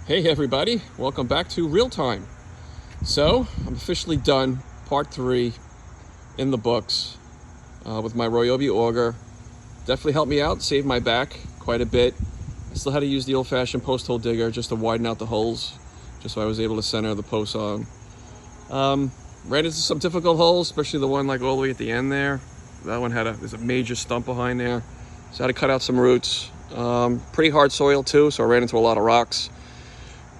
Hey everybody, welcome back to Real Time. So, I'm officially done, part 3 in the books with my Ryobi Auger. Definitely helped me out, saved my back quite a bit. I still had to use the old-fashioned post hole digger just to widen out the holes, just so I was able to center the posts on. Ran into some difficult holes, especially the one like all the way at the end there. That one there's a major stump behind there. So I had to cut out some roots. Pretty hard soil too, so I ran into a lot of rocks,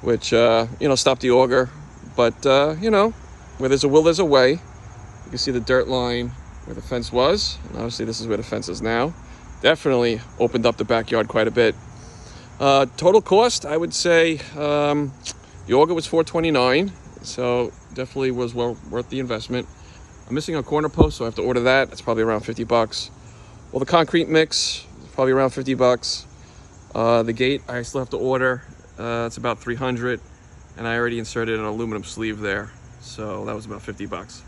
which, stopped the auger. But, where there's a will, there's a way. You can see the dirt line where the fence was. And obviously this is where the fence is now. Definitely opened up the backyard quite a bit. Total cost, I would say, the auger was $429. So definitely was well worth the investment. I'm missing a corner post, so I have to order that. It's probably around 50 bucks. Well, the concrete mix, probably around 50 bucks. The gate, I still have to order. It's about 300, and I already inserted an aluminum sleeve there, so that was about 50 bucks.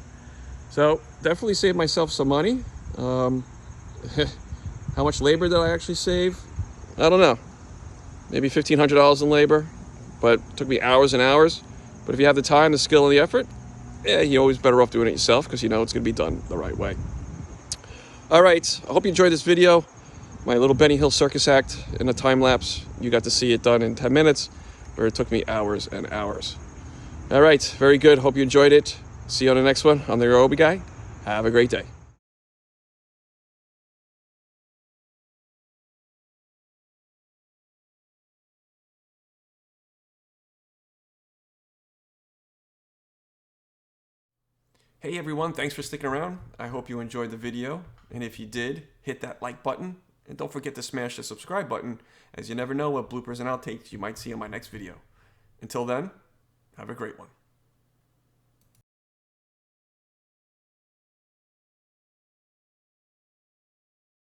So definitely saved myself some money. How much labor did I actually save? I don't know. Maybe $1,500 in labor, but it took me hours and hours. But if you have the time, the skill, and the effort, yeah, you're always better off doing it yourself because you know it's going to be done the right way. All right, I hope you enjoyed this video. My little Benny Hill circus act in a time lapse. You got to see it done in 10 minutes, where it took me hours and hours. All right, very good. Hope you enjoyed it. See you on the next one. I'm the Ryobi Guy. Have a great day. Hey everyone, thanks for sticking around. I hope you enjoyed the video. And if you did, hit that like button. And don't forget to smash the subscribe button, as you never know what bloopers and outtakes you might see in my next video. Until then, have a great one.